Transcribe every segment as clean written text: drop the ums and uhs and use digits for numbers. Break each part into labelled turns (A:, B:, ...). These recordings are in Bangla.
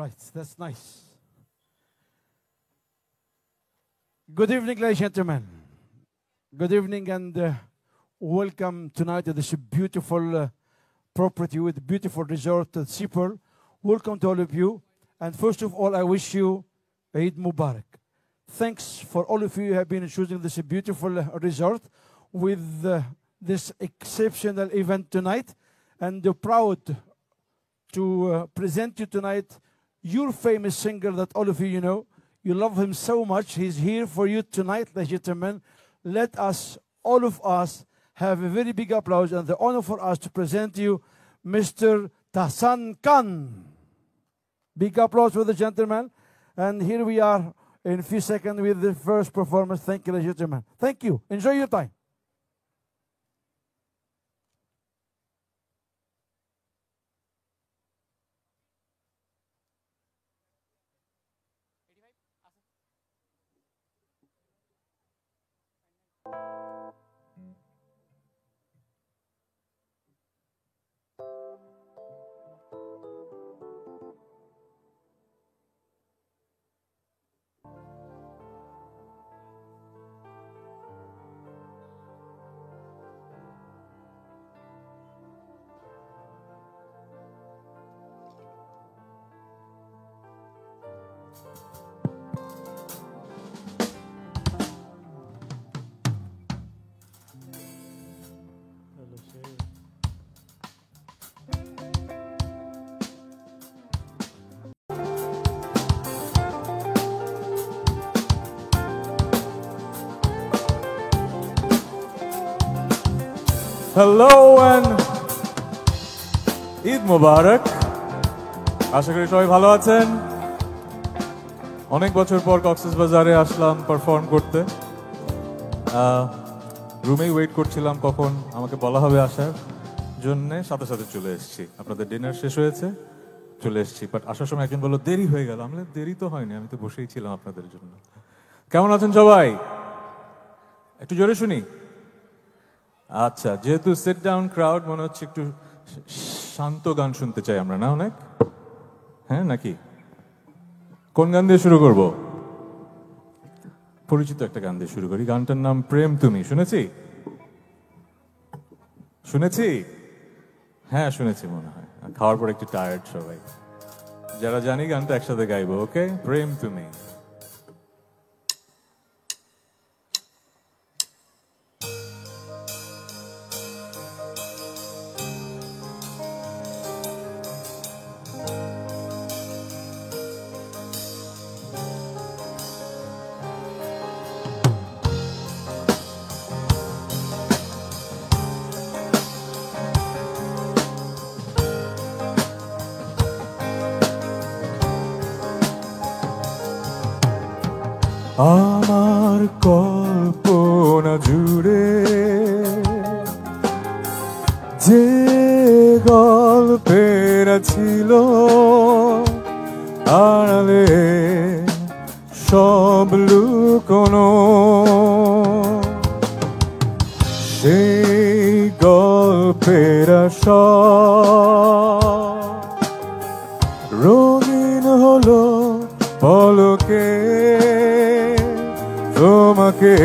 A: right, that's nice. Good evening, ladies and gentlemen. Good evening and welcome tonight to this beautiful property with beautiful resort at Sipur. Welcome to all of you. And first of all, I wish you Eid Mubarak. Thanks for all of you who have been choosing this beautiful resort with this exceptional event tonight. And proud to present you tonight your famous singer that all of you know. You love him so much. He's here for you tonight, ladies and gentlemen. Let us, all of us, have a very big applause and the honor for us to present you Mr. Tahsan Khan. Big applause for the gentleman. And here we are in a few seconds with the first performance. Thank you, ladies and gentlemen. Thank you. Enjoy your time.
B: Hello and Eid Mubarak. আশা করি সবাই ভালো আছেন। অনেক বছর পর কক্সবাজারে আসলাম পারফর্ম করতে। রুমেই ওয়েট করছিলাম কখন আমাকে বলা হবে আসার জন্য, সাথে সাথে চলে এসেছি। আপনাদের ডিনার শেষ হয়েছে, চলে এসেছি। বাট আসার সময় একজন বললো দেরি হয়ে গেল। আমি দেরি তো হয়নি, আমি তো বসেই ছিলাম আপনাদের জন্য। কেমন আছেন সবাই? একটু জোরে শুনি। আচ্ছা, যেহেতু সিট ডাউন ক্রাউড, মনে হচ্ছে একটু শান্ত গান শুনতে চাই আমরা, না অনেক? হ্যাঁ নাকি? কোন গান দিয়ে শুরু করব? পরিচিত একটা গান দিয়ে শুরু করি। গানটার নাম প্রেম তুমি। শুনেছি? শুনেছি? হ্যাঁ শুনেছি মনে হয়। খাওয়ার পর একটু টায়ার্ড সবাই। যারা জানি গানটা একসাথে গাইবো। ওকে, প্রেম তুমি। আমার কল্পনা জুড়ে যে গল্পের ছিল আড়ালে সব লুকোনো, সেই গল্পের রঙিন হলো পলকে তোমাকে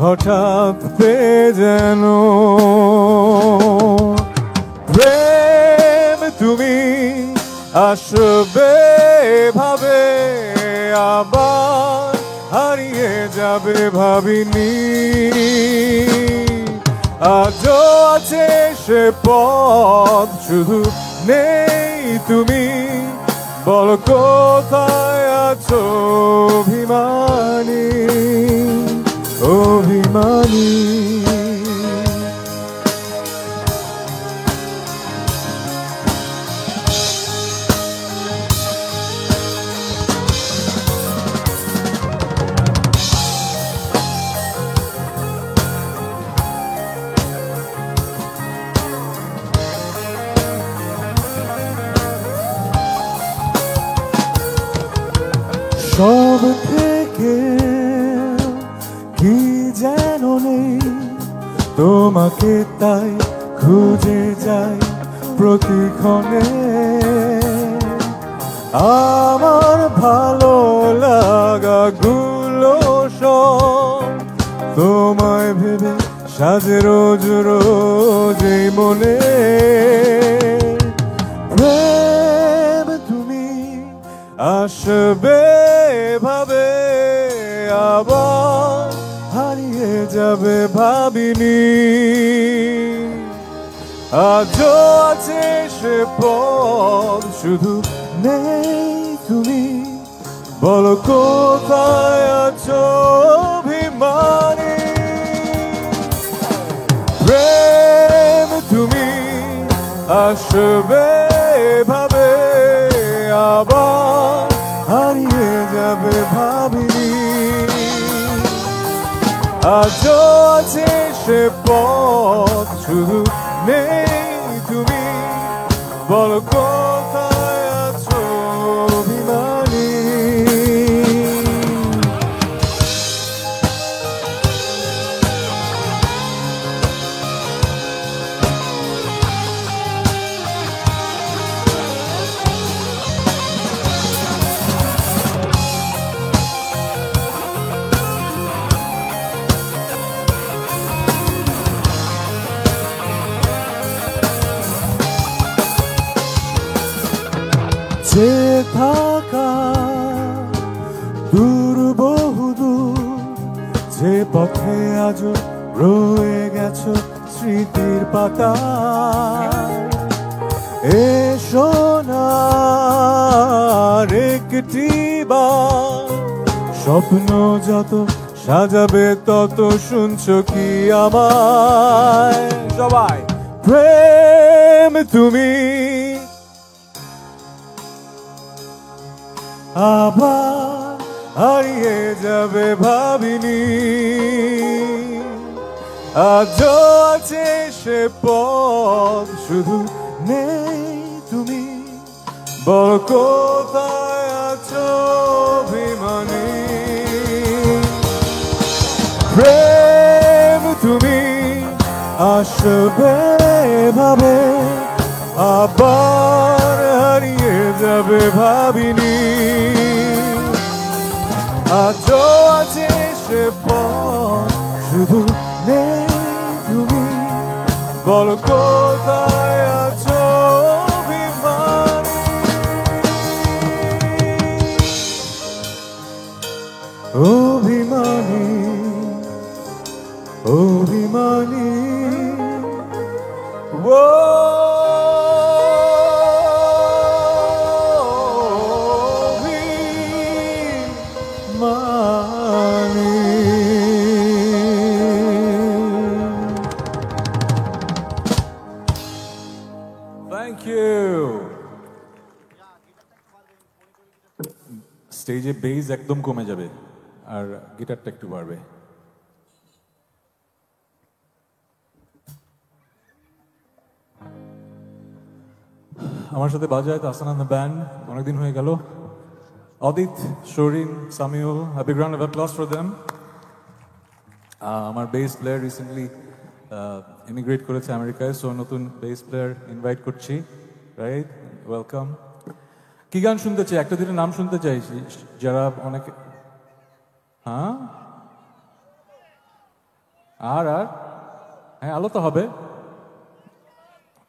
B: হঠাৎ পেয়ে যেন। প্রেম তুমি আসবে ভাবে, আবার হারিয়ে যাবে ভাবিনি। আজও আছে সে পথ, শুধু নেই তুমি। বলো কোথায় আছো অভিমানী, অভিমানী। সব থেকে কি যেন নেই, তোমাকে তাই খুঁজে যাই প্রতিক্ষণে। আমার ভালো লাগাগুলো সব তোমায় ভেবে সাজে রোজ রোজ এই মনে প্রেম তুমি আসবে ভাবে আবার হারিয়ে যাবে ভাবিনি আজও আছে সে পথ শুধু নেই তুমি বলো কোথায় আছো অভিমানী প্রেম তুমি আসবে ভাবে আবার হারিয়ে যাবে ভাবিনি আজও আছে সে পথ শুধু নেই তুমি বলো কোথায় আছো অভিমানী যে থাকা দূর বহুদূর যে পথে আজ রয়ে গেছো স্মৃতির পাতা এসো না একটি বার স্বপ্ন যত সাজাবে তত শুনছো কি আমায় সবাই প্রেম তুমি আবার হারিয়ে যাবে ভাবিনি আজও আছে সে পথ শুধু নেই তুমি বল কোথায় আছো অভিমানী প্রেম তুমি আসবে ভাবে আবার হারিয়ে যাবে ভাবিনি আজও আছে সে পথ শুধু নেই তুমি বল কোথায় আছো অভিমানী অভিমানী অভিমানী স্টেজে বেস একদম কমে যাবে আর গিটারটা একটু বাড়বে আমার সাথে বাজায় তাহসান এন্ড দ্য ব্যান্ড অনেকদিন হয়ে গেল Adit Sharin Samiul happy ground of applause for them আমার বেস প্লেয়ার রিসেন্টলি ইমিগ্রেট করেছে আমেরিকায় সো নতুন বেস প্লেয়ার ইনভাইট করছি রাইট ওয়েলকাম কি গান শুনতে চাই একটা দিনের নাম শুনতে চাই যারা অনেকে হ্যাঁ আর আর হ্যাঁ আলো তো হবে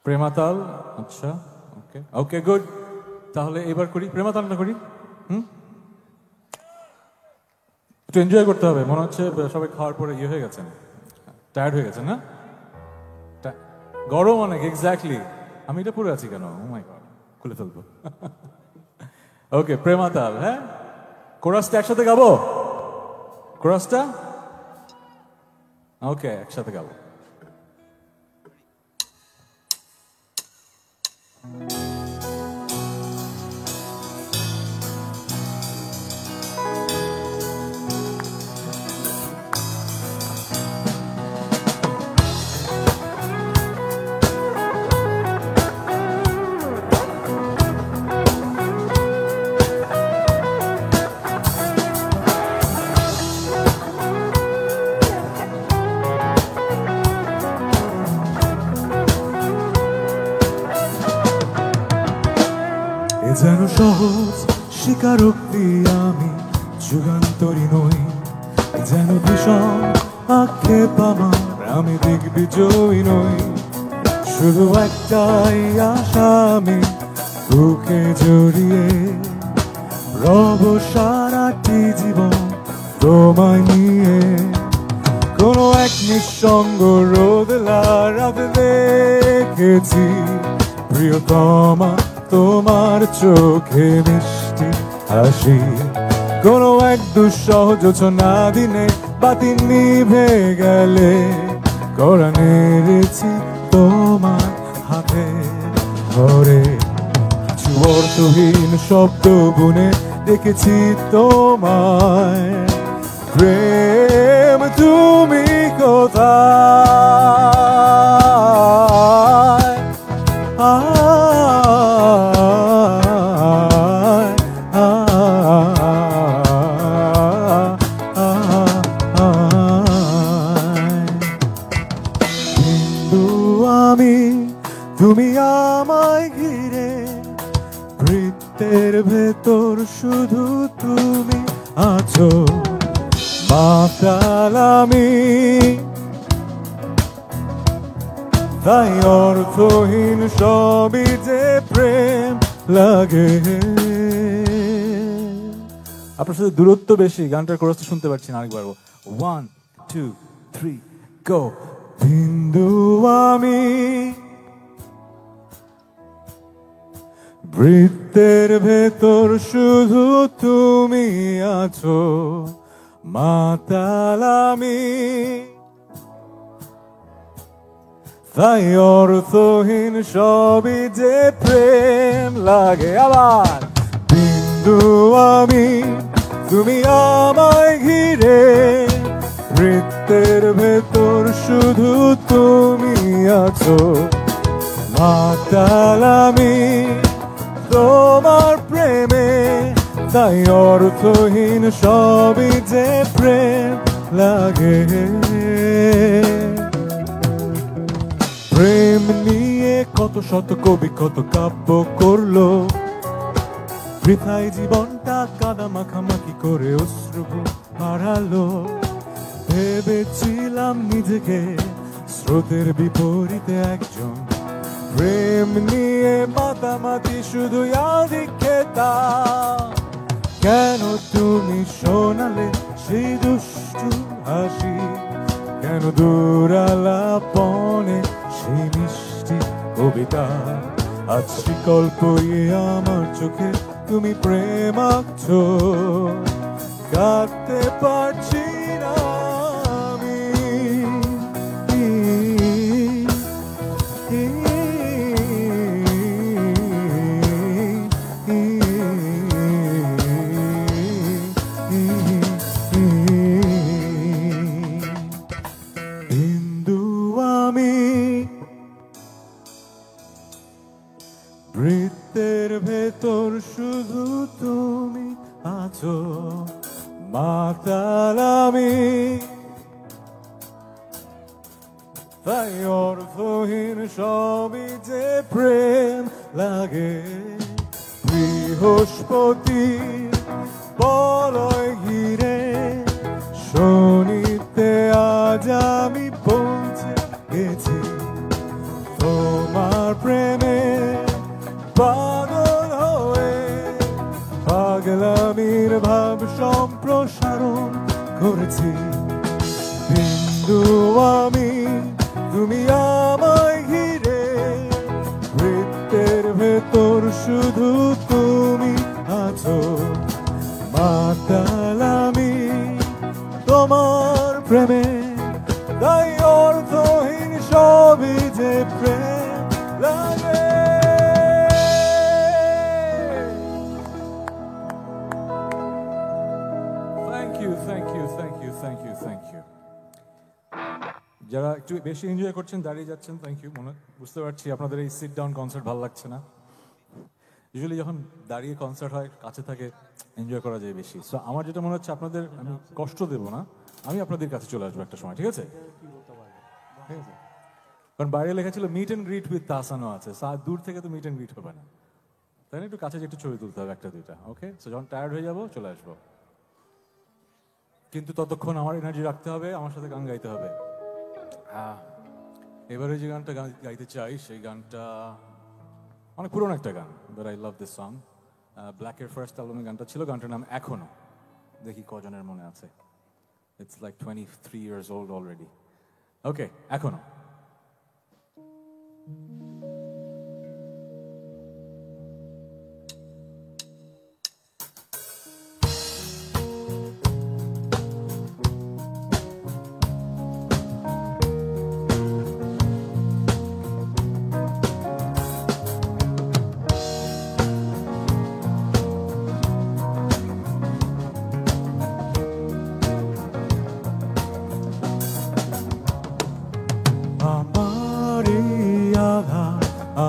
B: প্রেমাতাল আচ্ছা ওকে ওকে গুড তাহলে এবার করি প্রেমাতালটা করি একটু এনজয় করতে হবে মনে হচ্ছে সবাই খাওয়ার পরে ইয়ে হয়ে গেছেন টায়ার্ড হয়ে গেছেন না গরম অনেক এক্স্যাক্টলি আমি এটা পরে আছি কেন ও মাই গড খুলে ফেলবো ওকে প্রেমাতাল হ্যাঁ কোরাসটা একসাথে গাবো কোরাসটা ওকে একসাথে গাবো যেন সহজ স্বীকারোক্তি আমি যুগান্তরী নই, যেন ভীষণ আক্ষেপ আমার আমি দিগ্বিজয়ী নই। শুধু একটাই আশা আমি বুকে জড়িয়ে রব সারাটি জীবন তোমায় নিয়ে। কোনো এক নিঃসঙ্গ রোদলা রাতে দেখেছি প্রিয়তমা তোমার চোখে মিষ্টি হাসি। কোনো এক দুঃসহ জোছনা দিনে বাতি নিভে গেলে কোরআন এনেছি তোমার হাতে ধরে। কিছু অর্থহীন শব্দ বুনে দেখেছি তোমায়, প্রেম তুমি কোথায়? বিন্দু আমি তুমি আমায় ঘিরে, বৃত্তের ভেতর শুধু তুমি আছো মাতাল আমি, তাই অর্থহীন সবই যে প্রেম লাগে। আপনার সাথে দূরত্ব বেশি, গানটার কোরাস শুনতে পাচ্ছি না, আরেকবার 1 2 3 গো। বিন্দু আমি বৃত্তের ভেতর শুধু তুমি আছো মাতাল আমি, তাই অর্থহীন সবই যে প্রেম লাগে। আবার বিন্দু আমি তুমি আমায় ঘিরে, বৃত্তের ভেতর শুধু তুমি আছো মাতাল আমি তোমার প্রেমে, তাই অর্থহীন সবই যে প্রেম লাগে। প্রেম নিয়ে কত শত কবি কত কাব্য করলো, বৃথায় জীবনটা কাদা মাখামাখি করে অশ্রু হারালো। ভেবেছিলাম নিজেকে স্রোতের বিপরীতে একজন, প্রেম নিয়ে মাতামাতি শুধু আদিক্ষেতা। কেন তুমি শোনালে সেই দুষ্টু হাসি, কেন দূরালাপনে সেই মিষ্টি কবিতা। আজ শিকল পরিয়ে আমার চোখে তুমি প্রেম আঁকছো, কাঁদতে পারছি না আমি। বিন্দু আমি বৃত্তের ভেতর শুধু তুমি আছো মাতাল আমি, তাই অর্থহীন সবই যে প্রেম লাগে। বৃহস্পতি বলয় ঘিরে শনিতে আজ আমি পৌঁছে গেছি তোমার প্রেমে পাগল হয়ে। পাগলামির ভাব সম্প্রসারণ করেছি। বিন্দু আমি তুমি আমায় ঘিরে, বৃত্তের ভেতর শুধু তুমি আছো মাতাল আমি তোমার প্রেমে, তাই অর্থহীন সবই যে প্রেম লাগে। Thank you. যারা একটু বেশি এনজয় করছেন দাঁড়িয়ে যাচ্ছেন, থ্যাংক ইউ। বুঝতে পারছি আপনাদের এই সিট ডাউন কনসার্ট ভালো লাগছে না। ইউজুয়ালি যখন দাঁড়িয়ে কনসার্ট হয় কাছে থাকে এনজয় করা যায় বেশি। সো আমার যেটা মনে হচ্ছে আপনাদের আমি কষ্ট দেবো না, আমি আপনাদের কাছে চলে আসবো একটা সময়, ঠিক আছে? কারণ বাইরে লেখা ছিল মিট অ্যান্ড গ্রিট উইথ তাহসানও আছে, দূর থেকে তো মিট অ্যান্ড গ্রিট হবে না, তাই না? একটু কাছে একটু ছবি তুলতে হবে একটা দুইটা, ওকে? সো যখন টায়ার্ড হয়ে যাবো চলে আসবো, কিন্তু ততক্ষণ আমার এনার্জি রাখতে হবে, আমার সাথে গান গাইতে হবে। এবারে যে গানটা গাইতে চাই সেই গানটা অনেক পুরনো একটা গান, but I love this song. ব্ল্যাকের ফার্স্ট অ্যালবামে গানটা ছিল, গানটার নাম এখনো। দেখি কজনের মনে আছে। It's like 23 years old already. Okay, এখনো।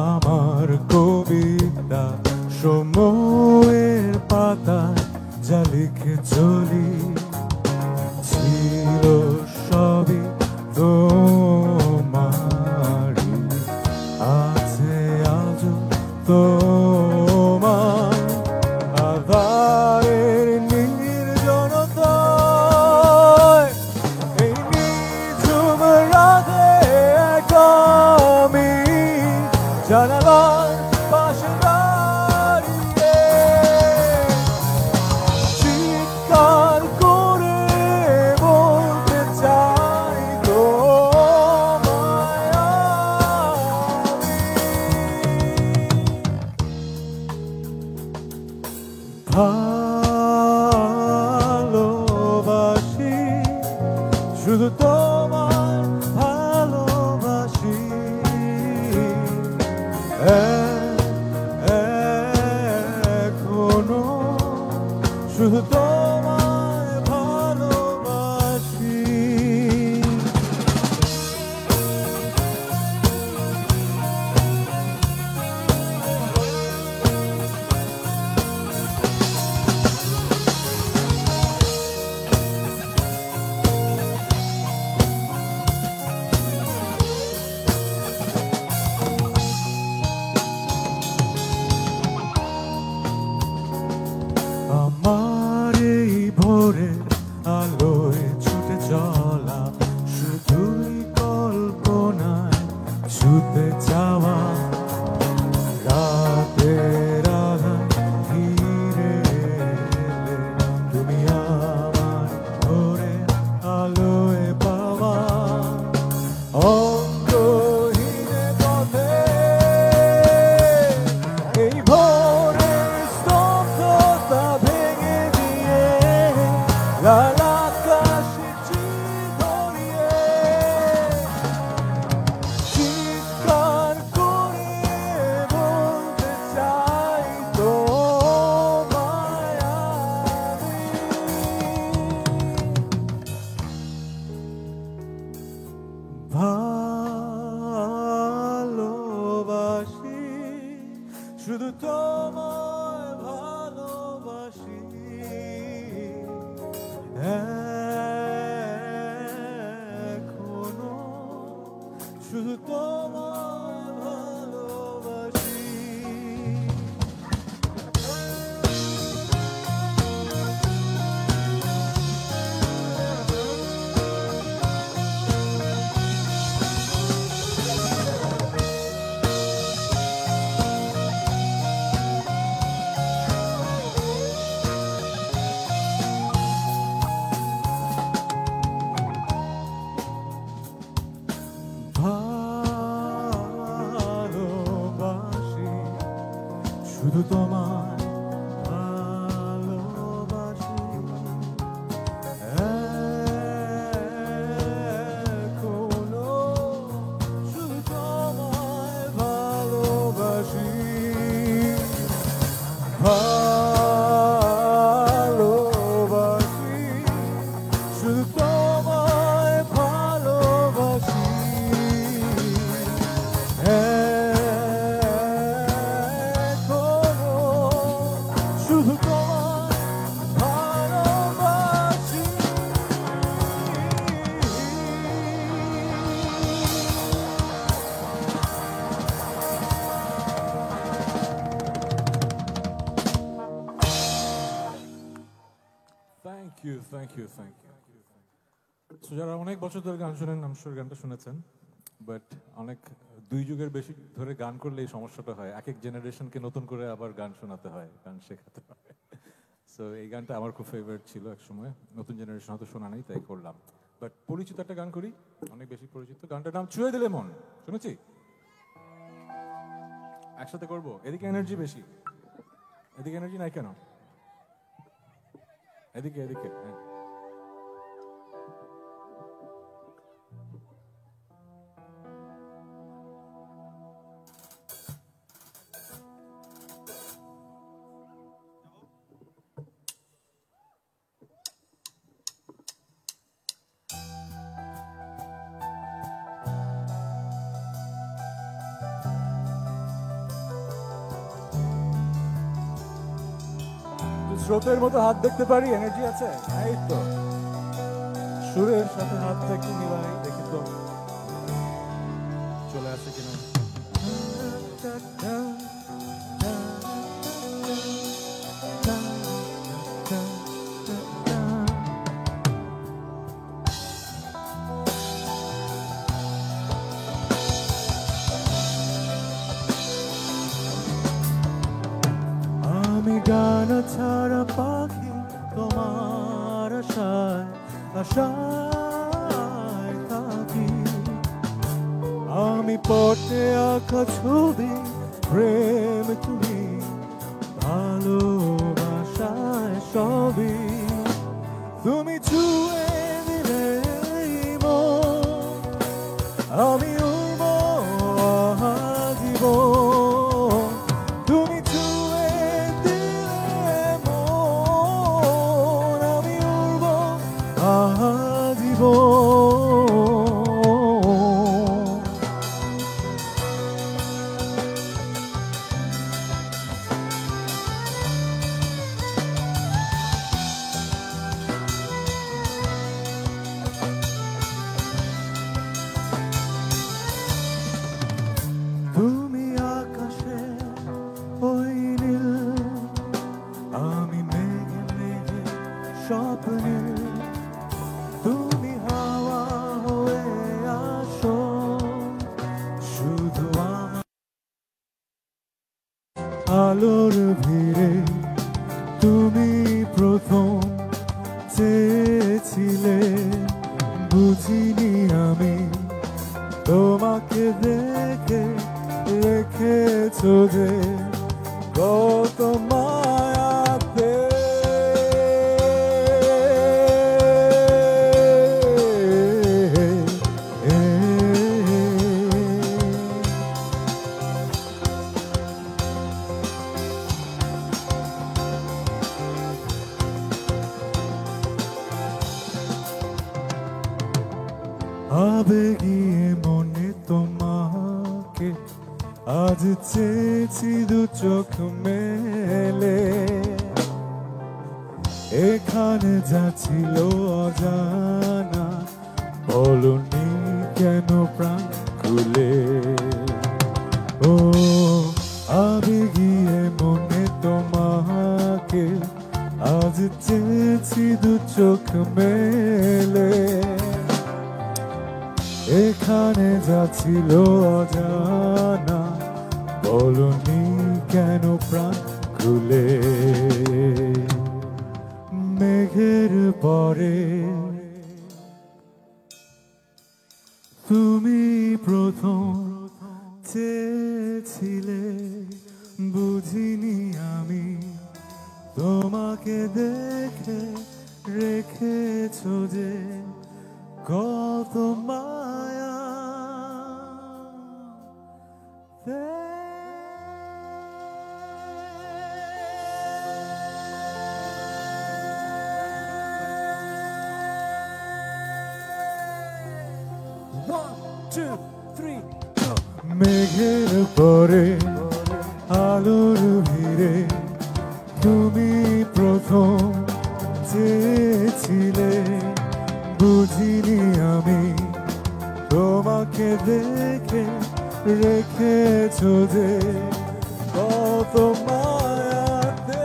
B: আমার কবিতা সময়ের পাতায় যা লিখে চলি, ছিল সবই তোমারই, আছে আজও তোমার আধারের নির্জনতায়, এই নিঝুম রাতে আমি জানালার পাশে দাঁড়িয়ে চিৎকার করে বলতে চাই তোমায় ভালোবাসি, শুধু তোমার ভালোবাসি, এখনো শুধু তোমায় ভালোবাসি। আমার এই ভোরে আলোয় ছুটে চলা শুধুই কল্পনায় ছুটে যাওয়া, রাতের আলোয় ফিরে এলে তুমি আমার ভোরে আলোয় পাওয়া, অঙ্গহীনে পথে এই ভোরে স্তব্ধতা ভেঙে দিয়ে লাল আকাশে চির ধরিয়ে চিৎকার করে বলতে চাই তোমায় আমি ভালোবাসি, শুধু তোমায় ভালোবাসি, এখনো শুধু তোমায় ভালোবাসি। ভালোবাসি, শুধু তোমায় ভালোবাসি, এখনো শুধু তোমায় ভালোবাসি, ভালোবাসি, শুধু তোমায় ভালোবাসি, এখনো you thank you thank you. So যারা অনেক বছর ধরে গান শোনেন আমি শিওর গানটা শুনেছেন, বাট অনেক 2 যুগের বেশি ধরে গান করলে এই সমস্যাটা হয়, এক এক জেনারেশনকে নতুন করে আবার গান শোনাতে হয়, গান শেখাতে হয়। সো এই গানটা আমার খুব ফেভারিট ছিল এক সময়, নতুন জেনারেশন হয়তো শোনা নেই তাই করলাম। বাট পরিচিত একটা গান করি, অনেক বেশি পরিচিত, গানটার নাম ছুঁয়ে দিলে মন, শুনেছি? একসাথে করবো, এদিকে এনার্জি বেশি, এদিকে এনার্জি নাই কেন? এদিকে এদিকে, হ্যাঁ। স্রোতের মতো হাত দেখতে পারি, এনার্জি আছে, এই তো সুরের সাথে হাতটা একটু মিলাই দেখি তো চলে আসে কিনা। আমি গান ছাড়া পাখি তোমার আশায় আশায় থাকি, আমি পটে আঁকা ছবি প্রেম তুমি ভালোবাসায় সবই, তুমি ছুঁয়ে দিলে মন, আমি উড়ব জীবন, তুমি ছুঁয়ে দিলে মন, আমি উড়ব জীবন। তুমি আকাশে ওই নীল, আমি মেঘে মেঘে স্বপ্নে, তুমি হাওয়া হয়ে আসো শুধু আমার আলোর ভিড়ে, তুমি প্রথম চেয়েছিলে, বুঝিনি আমি তোমাকে দেখে রেখেছো যে কত মায়াতে, আবেগিয়ে মনে তোমাকে আজ চেয়েছি দু চোখ মেলে, এখানে যা ছিল অজানা বলনি কেন প্রাণ খুলে, ও আবেগিয়ে মনে তোমাকে আজ চেয়েছি দু চোখ মেলে, এখানে যা ছিল অজানা বলনি কেন প্রাণ খুলে, মেঘের পরে তুমি প্রথম চেয়েছিলে, বুঝিনি আমি তোমাকে দেখে রেখেছো যে কত মায়া। মেঘের পরে আলোর ভিড়ে তুমি প্রথম চেয়েছিলে, বুঝিনি আমি তোমাকে দেখে রেখেছো যে কত মায়াতে।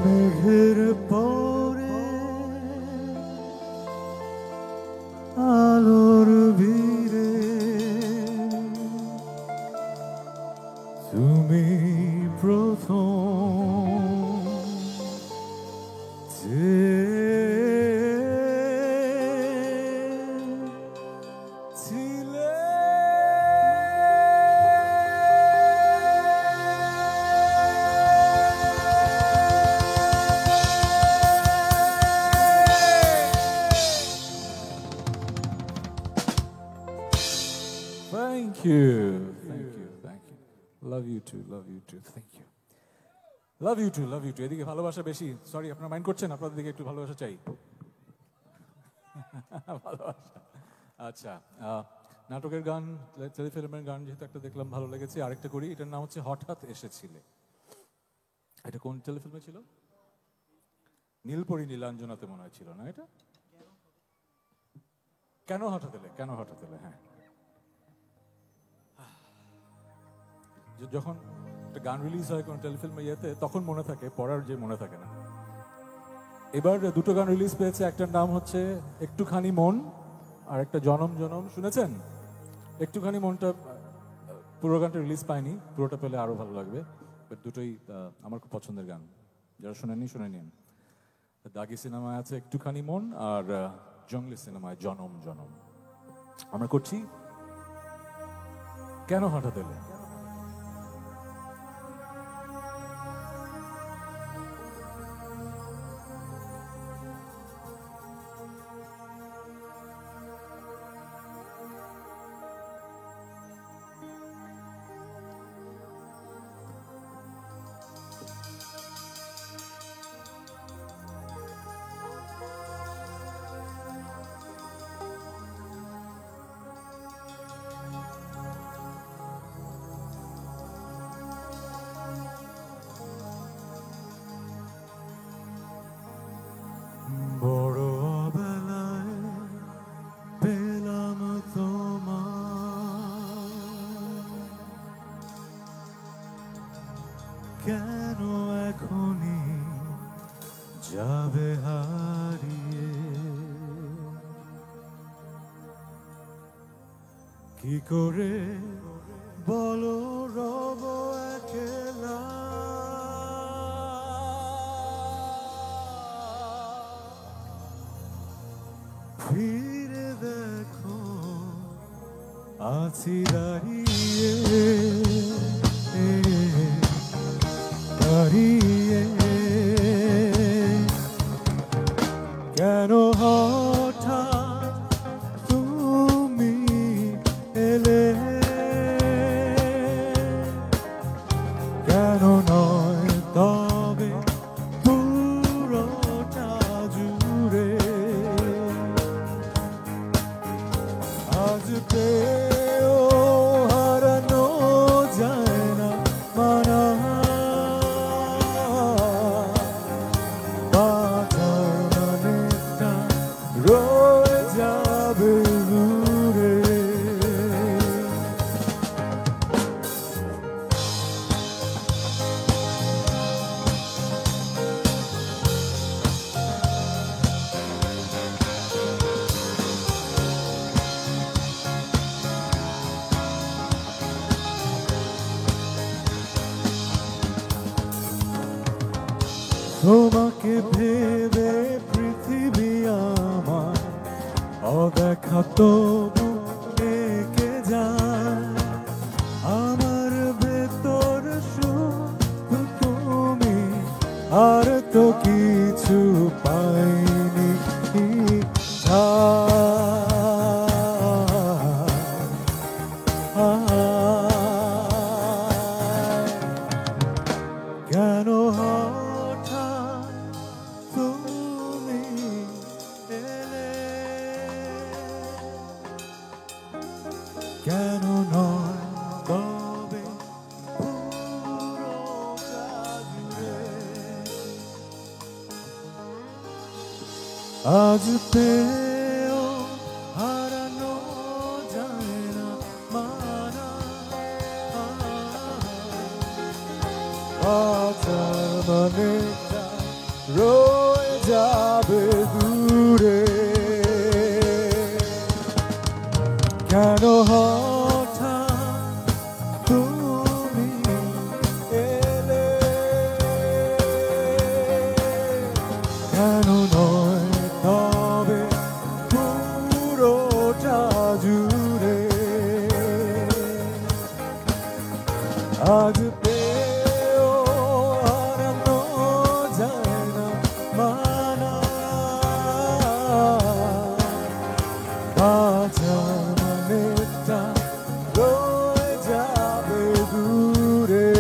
B: মেঘের পরে আলোর ভিড়ে তুমি প্রথম যে ছিলে। Thank you. Thank you. Thank you. Love you too. Love you too. Thank you. Love you too. Love you too. এদিকে ভালোবাসা বেশি। সরি, আপনারা মাইন্ড করছেন? আপনাদের দিকে একটু ভালোবাসা চাই। ভালোবাসা। আচ্ছা, নাটকের গান, টেলিফিল্মের গান যেহেতু একটা দেখলাম ভালো লেগেছে, আরেকটা করি। এটার নাম হচ্ছে হঠাৎ এসেছিলে। এটা কোন টেলিফিল্মে ছিল? নীলপরি নীলাঞ্জনাতে মনে হয় ছিল না এটা? কেন হঠাৎ এলে? কেন হঠাৎ এলে? হ্যাঁ, যখন একটা গান রিলিজ হয় কোন টেলিফিল্মে ইয়েতে, তখন মনে থাকে, পড়ার যে মনে থাকে না। এবার দুটো গান রিলিজ পেয়েছে, একটার নাম হচ্ছে একটুখানি মন, আর একটা জনম জনম। শুনেছেন? একটুখানি মনটা পুরো গানটা রিলিজ পায়নি, পুরোটা পেলে আরো ভালো লাগবে। বাট দুটোই আমার খুব পছন্দের গান, যারা শোনেননি শুনে নিন। দাগি সিনেমায় আছে একটুখানি মন, আর জঙ্গলি সিনেমায় জনম জনম। আমরা করছি কেন হঠাৎ এলে। বড় অবেলায় পেলাম তোমার, কেন এখনই যাবে হারিয়ে, কি করে বলো রব একলা, ফিরে দেখো আছি দাঁড়িয়ে দাঁড়িয়ে, কেন হঠাৎ তুমি এলে, কেন নয় তবে পুরোটা জুড়ে, আজ পেয়েও হারানো যায় না মানা, বাঁচার মানেটা রয়ে যাবে দূরে, তোমাকে ভেবে পৃথিবী আমার অদেখা তবু ডেকে যায়, আমার ভেতর শুধু তুমি, আর তো কিছু পাইনি, কেন হঠাৎ তুমি এলে, কেন নয় তবে পুরোটা জুড়ে, আজ পেয়েও হারানো যায় না মানা, বাঁচার মানেটা
A: রয়ে যাবে দূরে। কেন হঠাৎ তুমি এলে, কেন নয় তবে পুরোটা জুড়ে। আজ পেয়েও হারানো যায় না মানা, বাঁচার মানেটা রয়ে যাবে দূরে।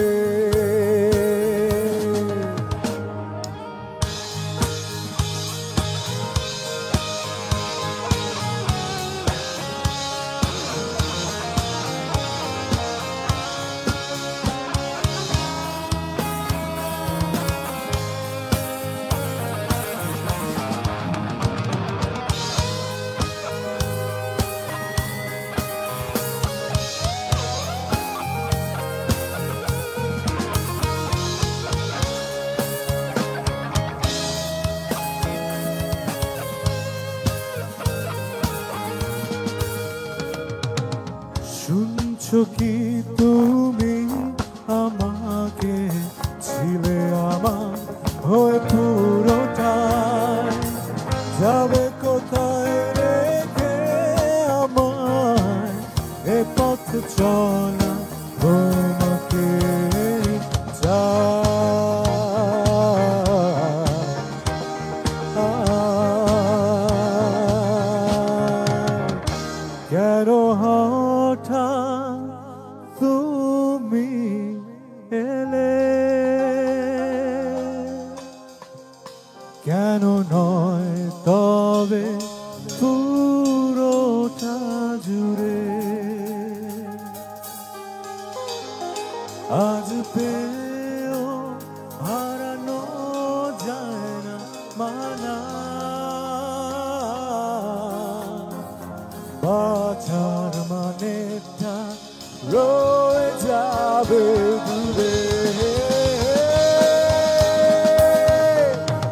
A: শুনছো কি তুমি আমাকে, ছিলে আমার হয়ে পুরোটাই, যাবে কোথায় রেখে আমায়, এ পথ চলা তোমাকে কেন হঠাৎ তুমি এলে, কেন নয় তবে পুরোটা জুড়ে। আজ পেয়েও হারানো যায় না মানা, বাঁচার মানেটা রয়ে যাবে দূরে।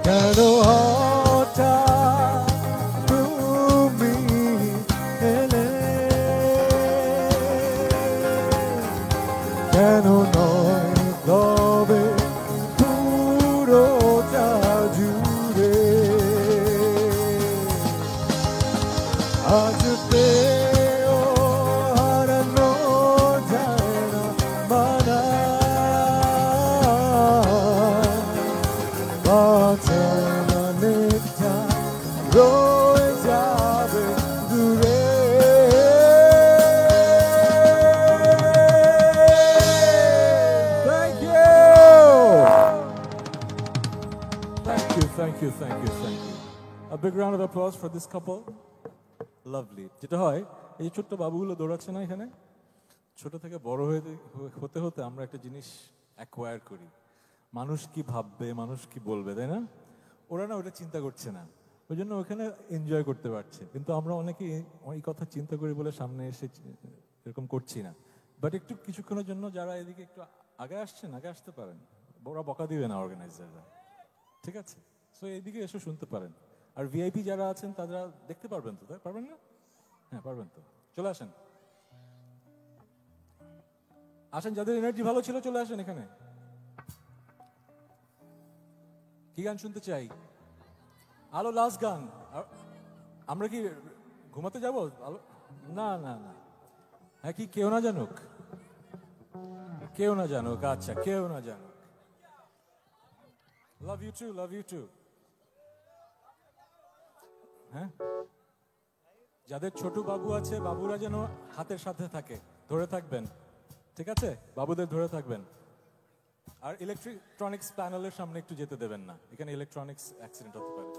A: কেন হঠাৎ তুমি এলে, কেন নয় তবে পুরোটা জুড়ে। আজ পেয়েও হারানো যায় না মানা, বাঁচার মানেটা রয়ে যাবে দূরে। Thank you. Thank you, thank you, thank you, thank you. A big round of applause for this couple. Lovely. যেটা হয়, এই যে ছোট্ট বাবুগুলো দৌড়াচ্ছে না এখানে, ছোট থেকে বড় হতে হতে আমরা একটা জিনিস অ্যাকোয়ার করি, মানুষ কি ভাববে, মানুষ কি বলবে, তাই না? ওরা না ওটা চিন্তা করছে না, ওই জন্য ওখানে এনজয় করতে পারছে। কিন্তু আমরা অনেকে এই কথা চিন্তা করি বলে সামনে এসে এরকম করছি না। বাট একটু কিছুক্ষণের জন্য যারা এদিকে একটু আগে আসছেন, আগে আসতে পারেন, ওরা বকা দিবে না অর্গানাইজাররা, ঠিক আছে? সো এইদিকে এসে শুনতে পারেন। আর ভিআইপি যারা আছেন তারা দেখতে পারবেন তো, তাই পারবেন না? হ্যাঁ পারবেন তো, চলে আসেন, আসেন, যাদের এনার্জি ভালো ছিল চলে আসেন এখানে। কি গান শুনতে চাই? আলো লাস্ট গান। আমরা কি ঘুমাতে যাব? আলো না না না, হ্যাঁ কি কেউ না জানুক, কেউ না জানুক, আচ্ছা কেউ না জানুক। Love you too, love you too. হ্যাঁ, যাদের ছোট বাবু আছে বাবুরা যেন হাতের সাথে থাকে, ধরে থাকবেন, ঠিক আছে? বাবুদের ধরে থাকবেন। আর ইলেকট্রনিক্স প্যানেলের সামনে একটু যেতে দেবেন না, এখানে ইলেকট্রনিক্স অ্যাক্সিডেন্ট হতে পারে।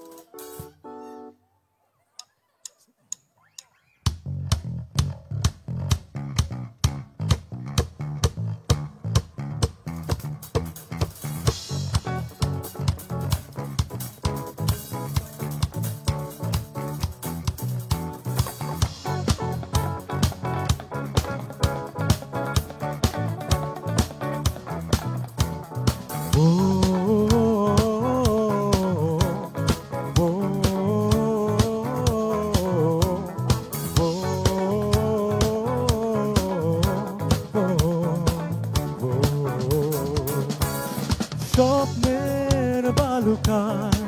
C: লুকায়,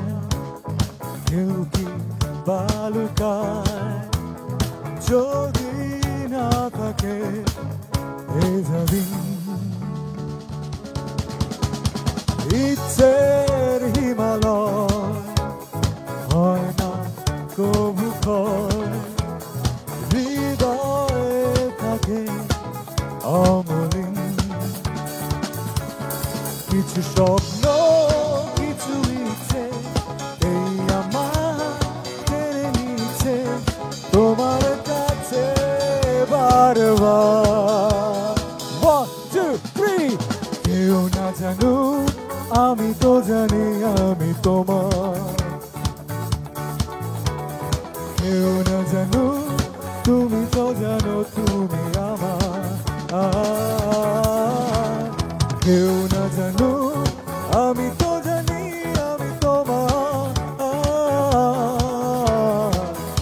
C: কেউ কি বা লুকায়, যদি না থাকে এই যাদিন ইচ্ছের হিমালয় হয় না কবু ক্ষয়, হৃদয়ে থাকে অমলিন কিছু স্বপ্ন, কিছু ইচ্ছে, এই আমার টেনে নিচ্ছে তোমার কাছে বারবার। 1, 2, 3 কেউ না জানুক আমি তো জানি আমি তোমার, কেউ না জানুক তুমি তো জানো তুমি আমার, কেউ না জানুক আমি তো জানি আমি তোমার,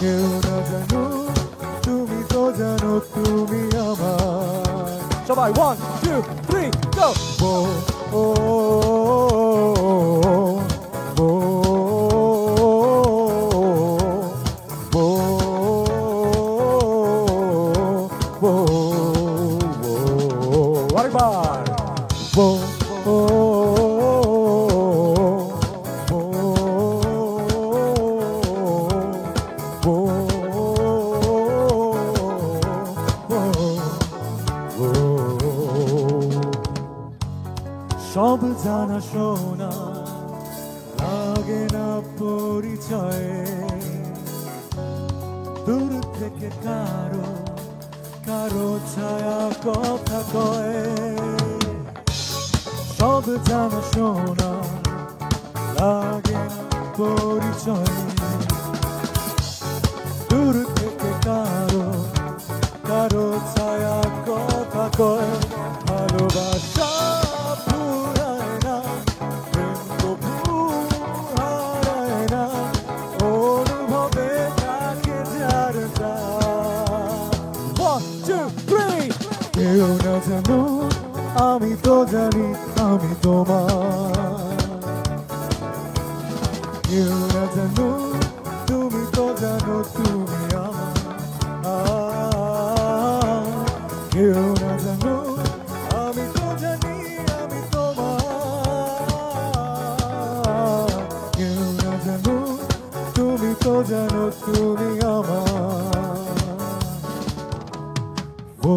C: কেউ না জানুক তুমি তো জানো তুমি আমার। সবাই 1, 2, 3 go! Oh, oh, oh, আরেকবার সব জানা শোনা লাগে না পরিচয়ে, দূর থেকে কারো কারো ছায়া কথা কয়, সব জানা শোনা লাগে না পরিচয়ে, দূর থেকে কারো কারো ছায়া কথা কয়, ভালোবাসা ফুরায় না, প্রেম কবু হারায় না, অনুভবে থাকে যার যায়। 1, 2, 3 কেউ না জানুক আমি তো জানি আমি তোমার, কেউ না জানুক তুমি তো জানো তুমি আমার, কেউ না জানুক আমি তো জানি আমি তোমার, কেউ না জানুক তুমি তো জানো তুমি আমার। ও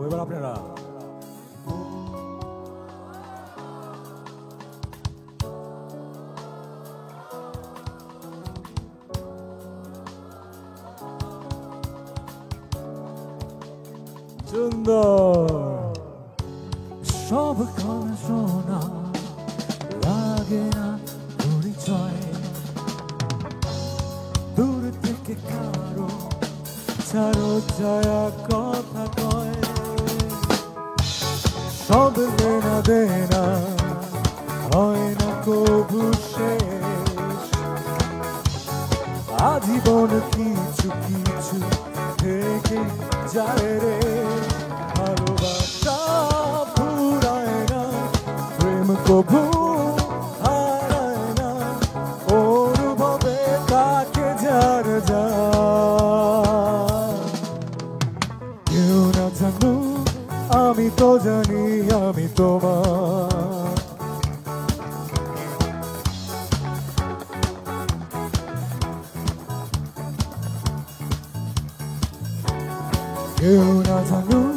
C: এবার আপনারা সুন্দর সব কথা শোনা লাগে না পরিচয়, দূর থেকে কারো ছাড়ো ছায়া কথা কয়, সব লেনা দেনা হয় না কবু শেষ, আজীবন কিছু কিছু থেকে যায় রে, ভালোবাসা ফুরায় না, প্রেম কবু হারায় না, অনুভবে তাকে যার যায়। কেউ না জানুক আমি তো জানি আমি তোমার, কেউ না জানুক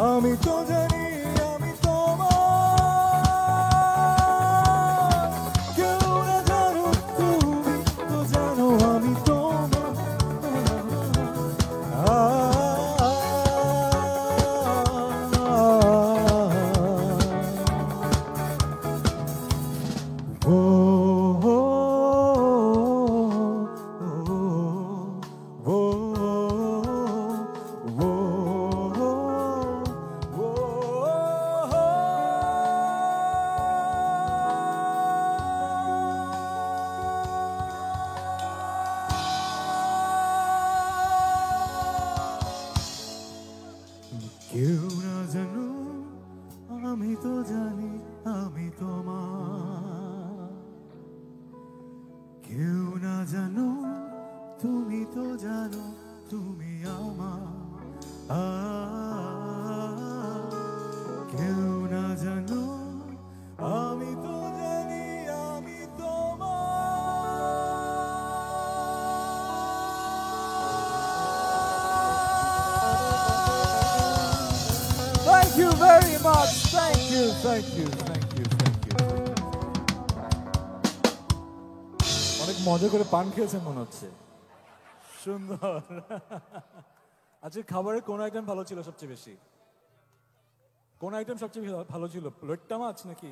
C: আমি তো জানি আমি তোমার, কেউ না জানুক তুমি তো জানো আমি তোমার, তো জানি আমি তোমার, কেউ না জানো তুমি তো জানো তুমি আমার, কেউ না জানো আমি তো জানি আমি তোমার।
A: Thank you very much. Thank you, thank you, thank you, thank you.
C: অনেক মজা করে পান খেয়েছেন মনে হচ্ছে। সুন্দর। আজকে খাবারের কোন আইটেম ভালো ছিল সবচেয়ে বেশি? কোন আইটেম সবচেয়ে ভালো ছিল? লইট্টা মাছ নাকি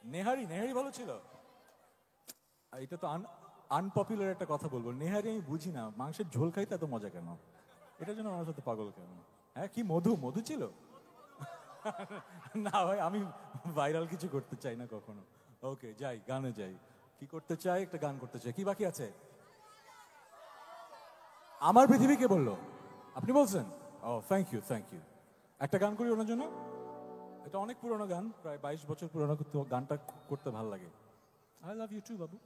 C: নেহারি? নেহারি ভালো ছিল। এটা তো আনপপুলার একটা কথা বলবো, নেহারি আমি বুঝি না, মাংসের ঝোল খাইতে এত মজা কেন? এটার জন্য আমার সাথে পাগল কেন? হ্যাঁ, কি মধু মধু ছিল? না ভাই, আমি ভাইরাল কিছু করতে চাই না কখনো। ওকে, যাই গানে যাই। কি করতে চাই? একটা গান করতে চাই। কি বাকি আছে? আমার পৃথিবী কে বললো? আপনি বলছেন? ও, থ্যাংক ইউ, থ্যাংক ইউ। একটা গান করি ওনার জন্য। এটা অনেক পুরোনো গান, প্রায় 22 বছর পুরোনো, কিন্তু গানটা করতে ভালো লাগে। I love you two Babu.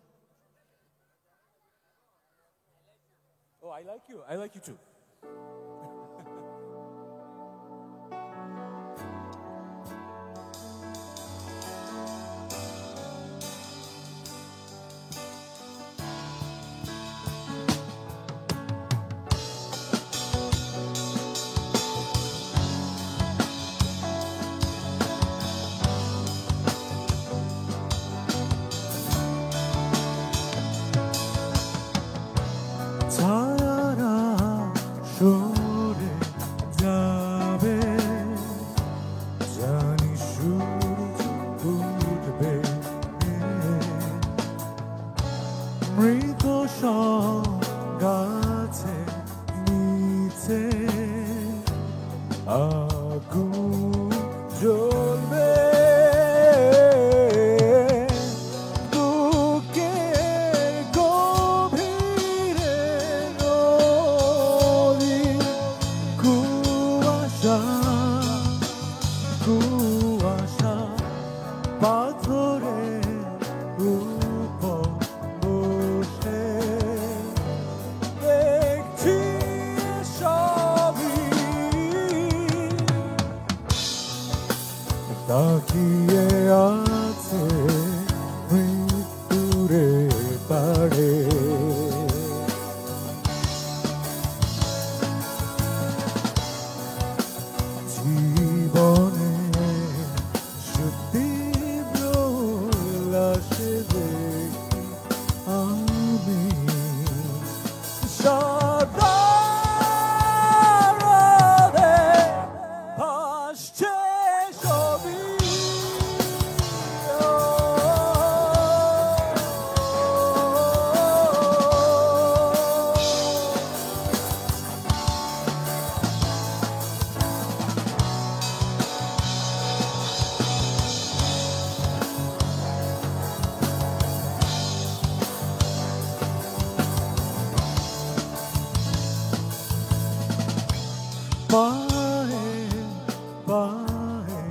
C: O, I like you two. ছায়ারা সরে যাবে, জানি সূর্য উঠবে, মৃত গাছে নিচে আগুন জ্বলবে, কুয়াশা পাথরের উপর বসে দেখছি সবই, তাকিয়ে আছে মৃত্যুরে পাড়ে, জীবনে সুতীব্র লাশে দেখি আমি সদা রোদে ভাসছে ছবি। পায়ে পায়ে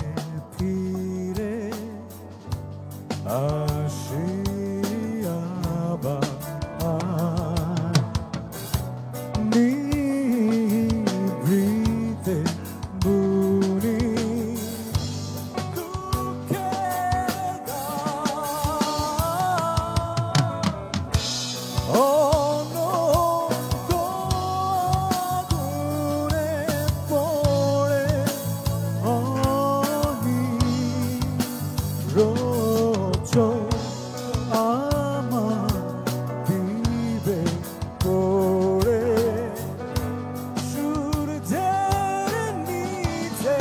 C: ফিরে আসি আবার, নিভৃতে বুনি দুঃখের গান, রোজো আমার দিবে পড়ে সূর্যের নিচে,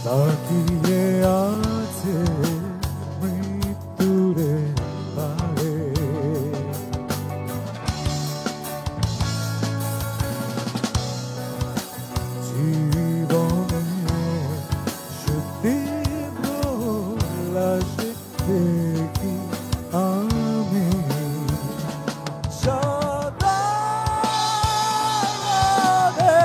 C: তাকিয়ে আছে মৃত্যুরে পারে, জীবনে সুতীব্র লাশে দেখি আমি সদা রোদে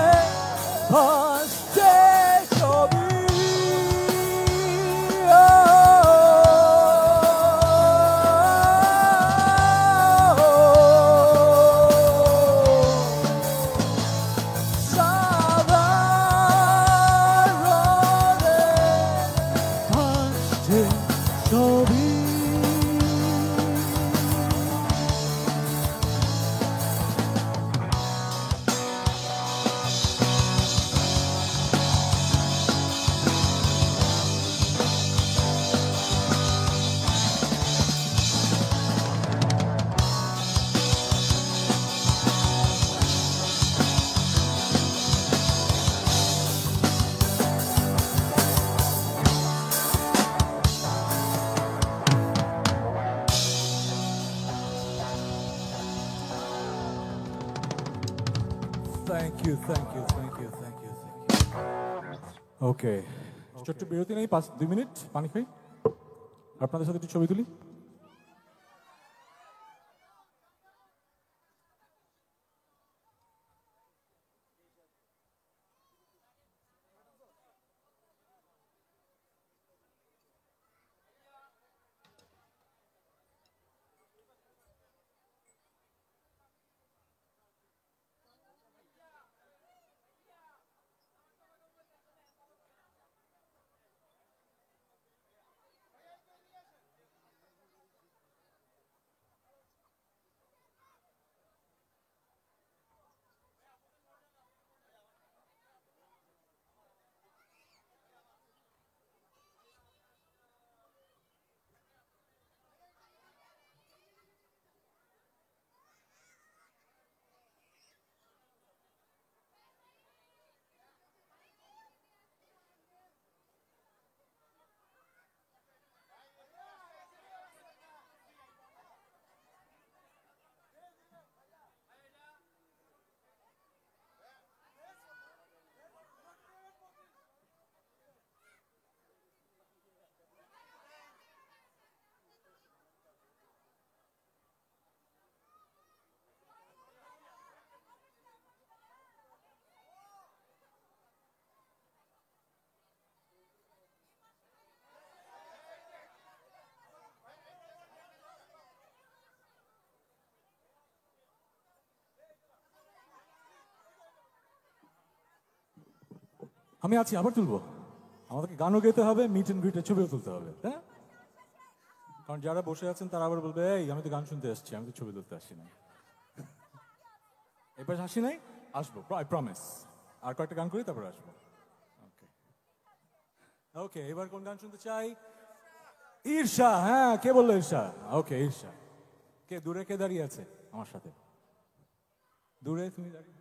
C: you thank you thank you thank you okay ছোট্ট বিরতি নেই 2 মিনিট পানি খাই আপনাদের সাথে একটু ছবি তুলি আমি আছি আবার তুলবো আমাদেরকে গানও গেতে হবে মিট এন্ড গ্রিটের ছবিও তুলতে হবে তাই না কারণ যারা বসে আছেন তারা আবার বলবে এই আমি তো গান শুনতে আসছি আমি তো ছবি তুলতে আসছি না এবার হাসি নাই আসবো আই প্রমিস আর কয়েকটা গান করি তারপর আসবো ওকে ওকে এবার কোন গান শুনতে চাই ঈর্ষা হ্যাঁ কে বললো ঈর্ষা ওকে ঈর্ষা কে দূরে কে দাঁড়িয়ে আছে আমার সাথে দূরে তুমি দাঁড়িয়ে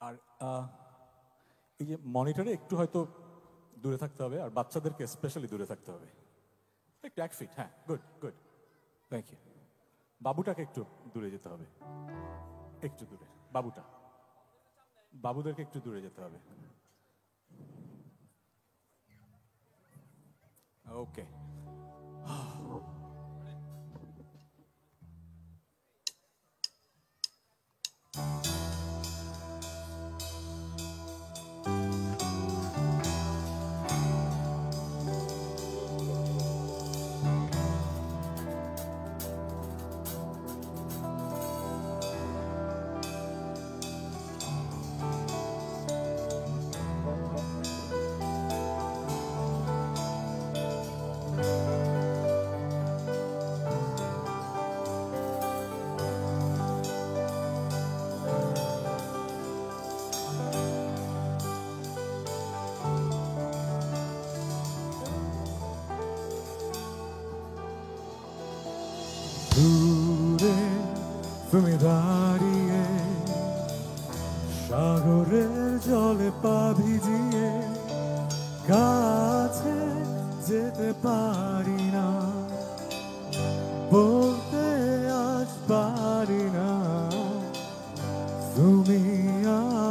C: আর এই যে মনিটরে একটু হয়তো দূরে থাকতে হবে আর বাচ্চাদেরকে স্পেশালি দূরে থাকতে হবে একটু 1 ফিট হ্যাঁ গুড গুড থ্যাংক ইউ বাবুটাকে একটু দূরে যেতে হবে একটু দূরে বাবুদেরকে একটু দূরে যেতে হবে ওকে দূরে তুমি দাঁড়িয়ে সাগরের জলে পা ভিজিয়ে কাছে যেতে পারি না বলতে আজ পারি না তুমি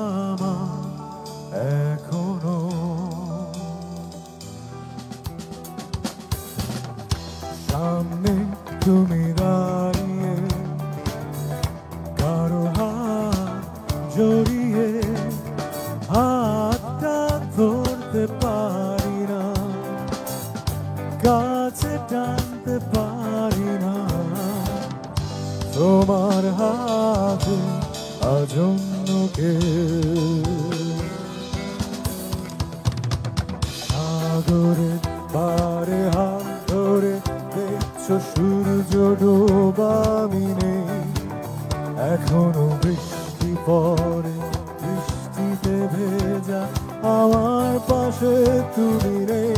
C: আমার এখনো সামনে তুমি দাঁড়িয়ে কারো হাত জড়িয়ে হাতটা ধরতে পারি না কাছে টানতে পারি না তোমার হাতে আজন্যকে সাগরের পারে হাত ধরে দেখছো সূর্য ডোবা মিনে এখনো বৃষ্টি পড়ে বৃষ্টিতে ভেজা আমার পাশে তুমি নেই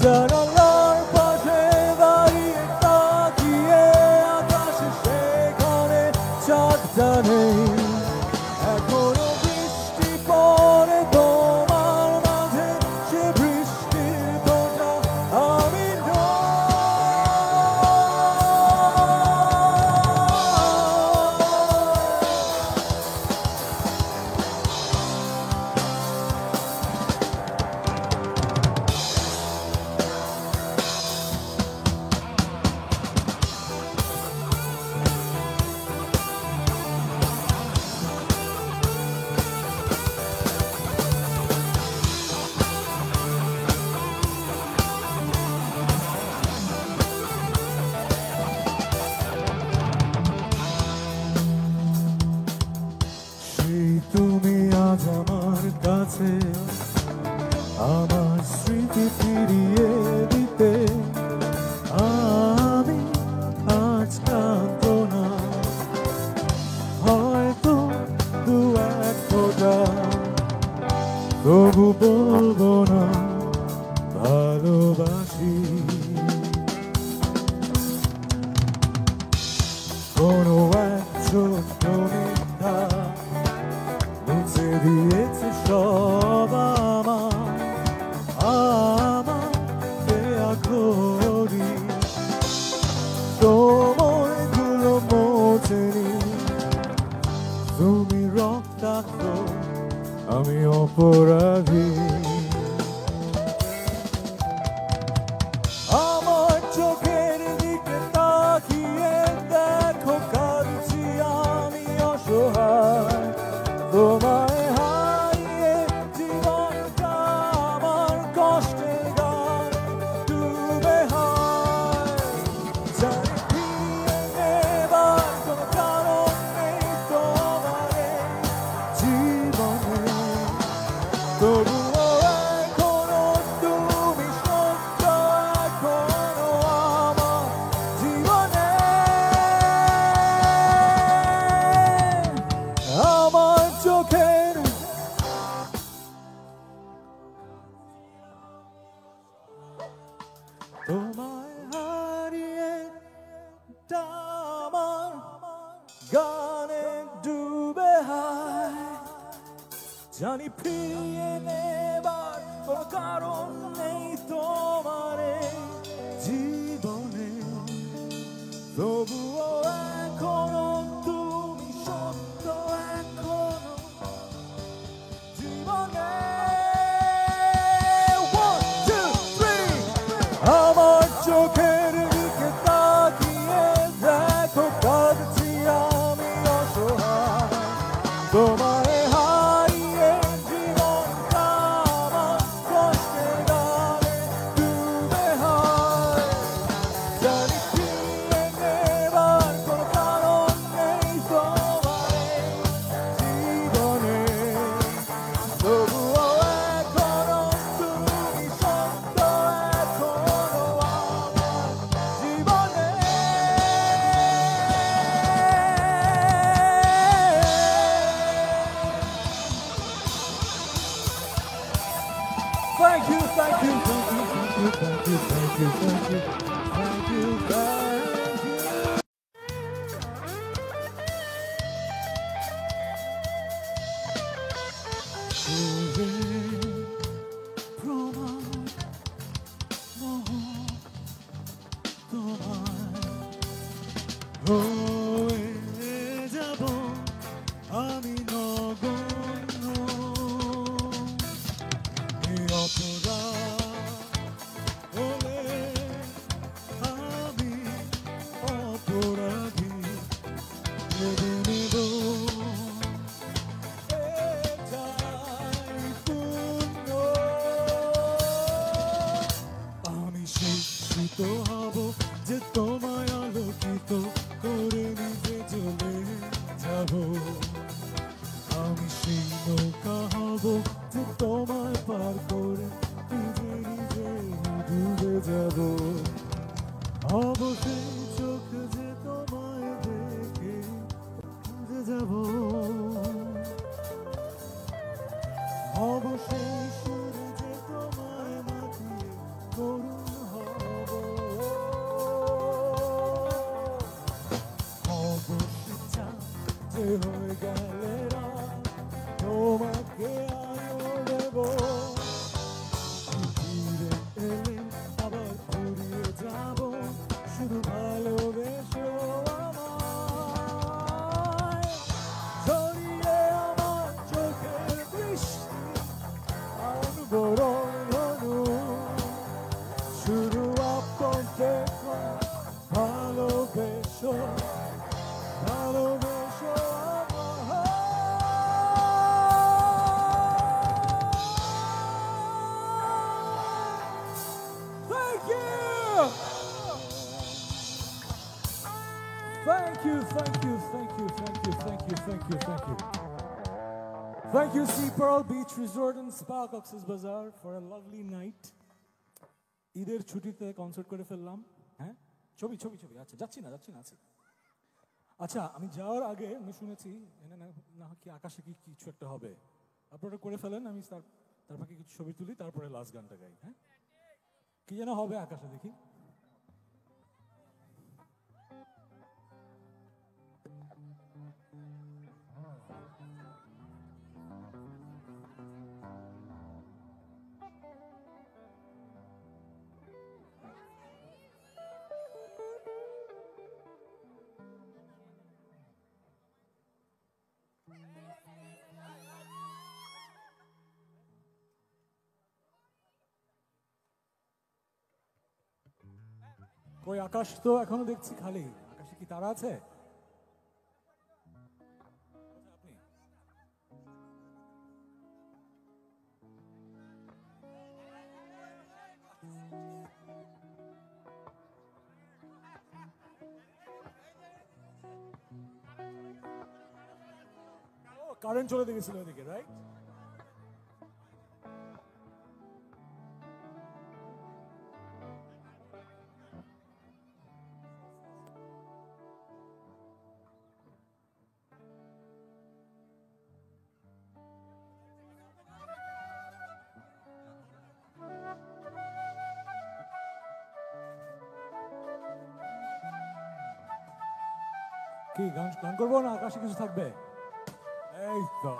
C: জানালার পাশে দাঁড়িয়ে তাকিয়ে আকাশে সেখানে চাঁদটা নেই এখনো বৃষ্টি পড়ে তোমার মাঝে সে বৃষ্টির ফোঁটা আমি কাছে আমার স্মৃতি ফিরিয়ে দিতে আমি আজ কাঁদব না হয়তো দু এক ফোঁটা তবু বলবো না ভালোবাসি কোনো এক ছোট্ট মিথ্যা মুছে দিয়েছে সব আমার দেয়া ঘড়ি সময়গুলো মোছেনি তুমি রক্তাক্ত আমি অপরাধী আমার চোখের দিকে তাকিয়ে দেখো কাঁদছি আমি অসহায় তোমায় হারিয়ে জীবনটা আমার কষ্টের গান ডুবে হয় জানি ফিরে নেবার কোনো কারণ নেই তোমারে জীবনে তবুও এখনো তুমি সত্য এখনো আমার জীবনে আমার চোখের তোমায় হারিয়ে আমার গানে ডুবে হায় জানি ফিরিয়ে নেবার কোনো কারণ নেই তোমারে জীবনে তবুও এখনো তুমি সত্য এখনো জীবনে One, two, three. আমার চোখের দিকে তাকিয়ে দেখো কাঁদছি আমি অসহায় তোমায় হারিয়ে জীবনটা আমার কষ্টের গানে ডুবে হয় জানি ফিরিয়ে নেবার কোনো কারণ নেই তোমারে জীবনে তবুও এখনো তুমি সত্য এখনো আমার জীবনে Thank you, thank you, thank you, thank you, thank you, thank you, thank you, thank you, thank you. হয়ে যাব আমি নগণ্য এই অপরাধ হলে আমি অপরাধী নেব নেব এটাই পুণ্য আমি শিক্ষিত হব যে তোমায় আলোকিত করে নিজে চলে যাব আমি সেই নৌকা হব যে তোমায় পার করে নিজে নিজে ডুবে যাব হব সেই চোখ যে তোমায় দেখে বুঝে যাব হব সেই সুর যে তোমায় মাতিয়ে করুণ হব হব সে চাঁদ যে হয়ে গেলে রাত তোমাকে আলো দেব ফিরে এলে আবার ঘুরিয়ে যাব শুধু ভালোবেসো আমায় ঝরিয়ে আমার চোখের বৃষ্টি আনবরণ Thank you, Sea Pearl Beach Resort and Spa, Cox's Bazar, for a lovely night. ঈদের ছুটিতে কনসার্ট করে ফেললাম। হ্যাঁ, ছবি ছবি ছবি। আচ্ছা, যাচ্ছি না আছি। আচ্ছা, আমি যাওয়ার আগে আমি শুনেছি না কি আকাশে কি কিছু একটা হবে। আপনারা করে ফেলেন, আমি তার ফাঁকে কিছু ছবি তুলি, তারপরে লাস্ট গানটা গাই। হ্যাঁ, কি যেন হবে আকাশে, দেখি। কই আকাশ তো এখনো দেখছি খালি। আকাশে কি তারা আছে? কারেন্ট চলে গেছিল ওদিকে, রাইট? কি গান করবো না আকাশে কিছু থাকবে? এই তো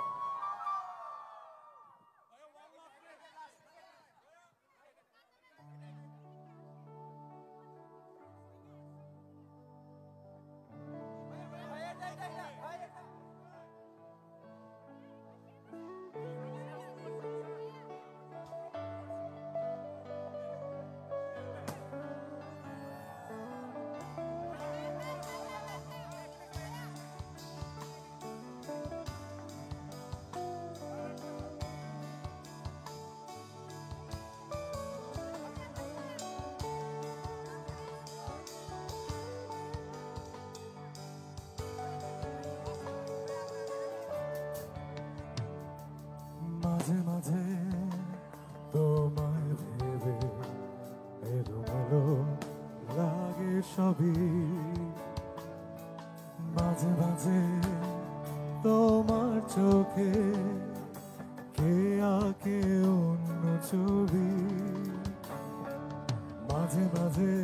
C: মাঝে মাঝে তোমায় ভেবে এলোমেলো লাগে সবই। মাঝে মাঝে তোমার চোখে কে আঁকে অন্য ছবি। মাঝে মাঝে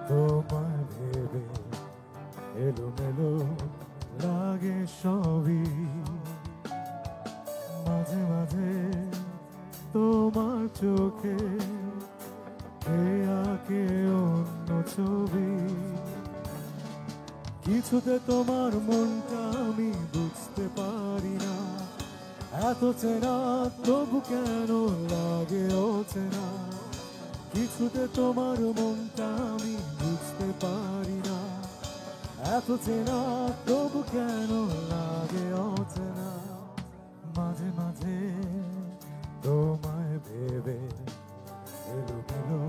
C: তোমায় ভেবে এলোমেলো লাগে সবই। মাঝে মাঝে তোমার চোখে কে আঁকে অন্য ছবি। কিছুতে তোমার মনটা আমি বুঝতে পারি না, এত চেনা তবু কেন লাগে অচেনা। কিছুতে তোমার মনটা আমি বুঝতে পারি না, এত চেনা তবু কেন লাগে অচেনা। মাঝে মাঝে তোমায় ভেবে এলোমেলো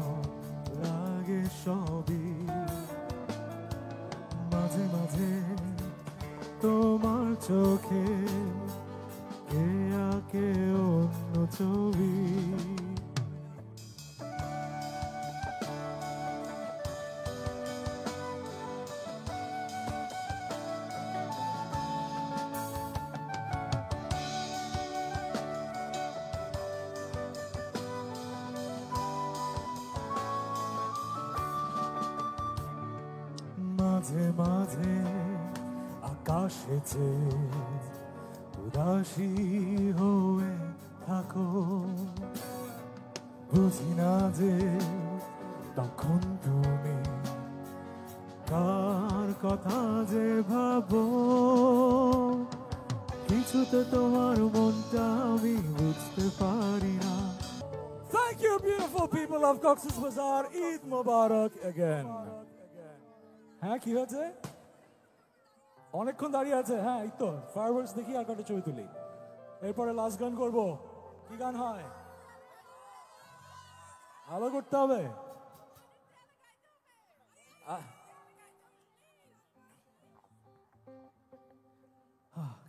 C: লাগে সবই। মাঝে মাঝে তোমার চোখে কে আঁকে অন্য ছবি। মাঝে মাঝে আকাশে চেয়ে উদাসী হয়ে থাকো, বুঝি না যে তখন তুমি কার কথা যে ভাবো। কিছুতে তোমার মনটা আমি বুঝতে পারি না। Thank you, beautiful people of Cox's Bazar. Eid Mubarak again. হ্যাঁ, কি হয়েছে? অনেকক্ষণ দাঁড়িয়ে আছে। হ্যাঁ, এই তো ফায়ারওয়ার্কস দেখি আর কটা ছবি তুলি, এরপরে লাস্ট গান করবো। কি গান হয়? ভালো করতে হবে।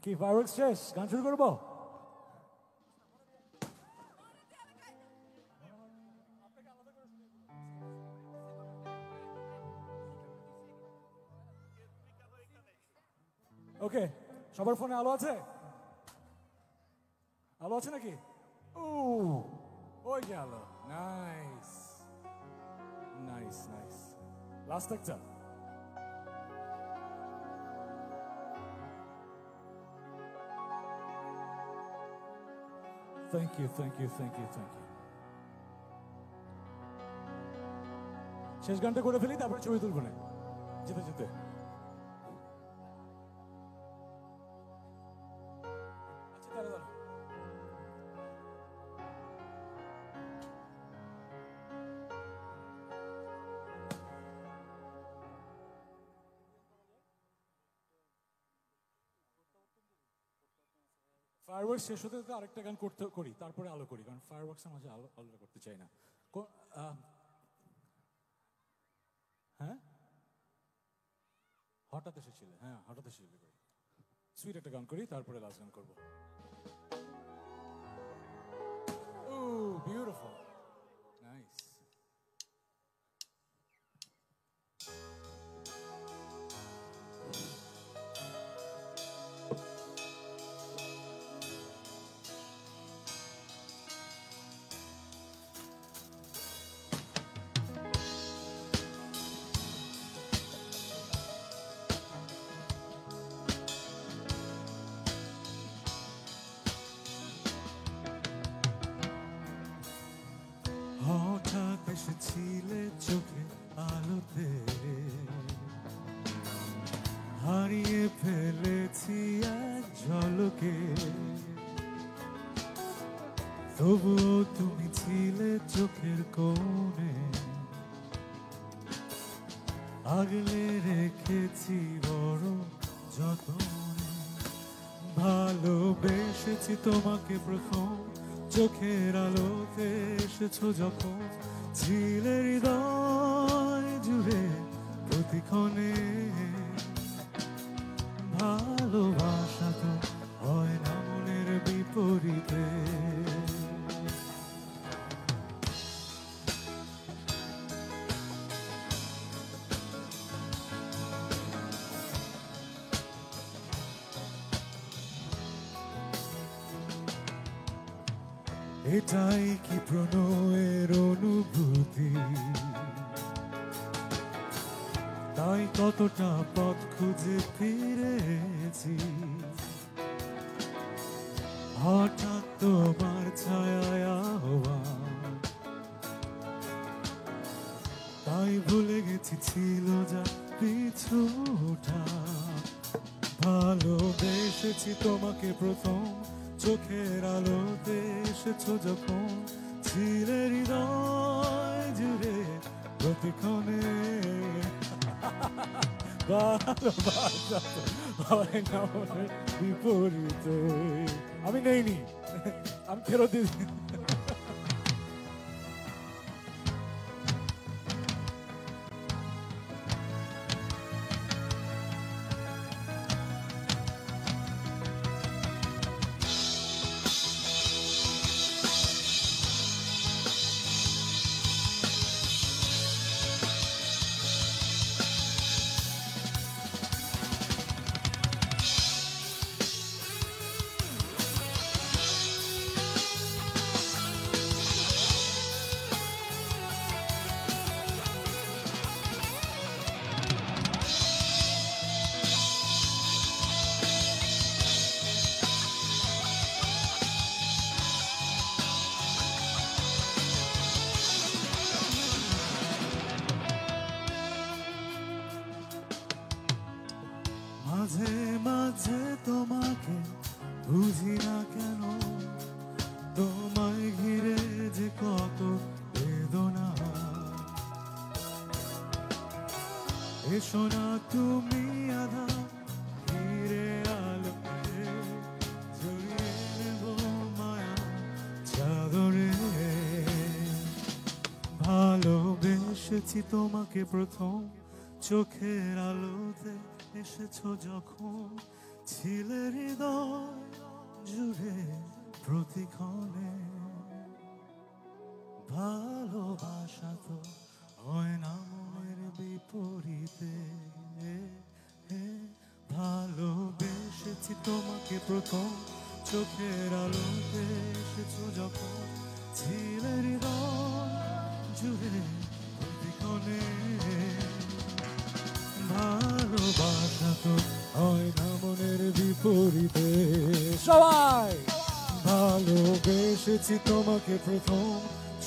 C: কি ফায়ারওয়ার্কস শেষ, গান শুরু করবো? ওকে, সবার ফোনে আলো আছে? আলো আছে নাকি? ওই যে আলো। Nice nice nice. লাস্ট একটা। Thank you thank you thank you thank you. শেষ গানটা করে ফেলি, তারপরে ছবি তুলবো না যেতে যেতে। আচ্ছা দাঁড়া দাঁড়া। ফায়ারওয়ার্কস শেষ হতে হতে আরেকটা গান করি, তারপরে আলো করি, কারণ ফায়ারওয়ার্কসের মাঝে আলোটা করতে চাই না। হ্যাঁ, হঠাৎ এসেছিলে? হ্যাঁ, হঠাৎ এসেছিলে করি। সুইট একটা গান করি, তারপরে লাস্ট গান করবো। ও বিউটিফুল, নাইস।
B: হঠাৎ এসেছিলে চোখে আলোতে, হারিয়ে ফেলেছি এক ঝলকে, তবুও তুমি ছিলে চোখের কোণে, আগলে রেখেছি বড় যতনে। ভালোবেসেছি তোমাকে প্রথম, চোখের আলোতে এসেছো যখন, ছিলে হৃদয় জুড়ে প্রতিক্ষণে। ভালোবাসা তো হয় না মনের বিপরীতে। এটাই কি প্রণয়ের অনুভূতি? তাই কতটা পথ খুঁজে ফিরেছি, হঠাৎ তোমার ছায়ায় আহ্বান, তাই ভুলে গেছি ছিল যা পিছুটা। ভালোবেসেছি তোমাকে প্রথম, চোখের আলোতে এসেছো যখন, ছিলে হৃদয় জুড়ে প্রতিক্ষণে। ভালোবাসা হয় না মনের বিপরীতে।
C: আমি নেইনি, আমি ফেরত দিয়েছি।
B: মাঝে মাঝে তোমাকে বুঝি না কেন, তোমায় ঘিরে যে কত বেদনা। এসো না তুমি আধা ঘিরে আলোকে, জড়িয়ে নেব মায়া চাদরে। ভালোবেসেছি তোমাকে প্রথম, চোখের আলোতে এসেছো যখন, ছিলে হৃদয় জুড়ে প্রতিক্ষণে। ভালোবাসা তো হয় না মনের বিপরীতে। ভালোবেসে
C: প্রথম চোখের আলোতে এসেছো যখন ছিলে হৃদয় জুড়ে প্রতিক্ষণে ভালোবাসা তো হয় না মনের বিপরীতে সবাই ভালোবেসেছি তোমাকে প্রথম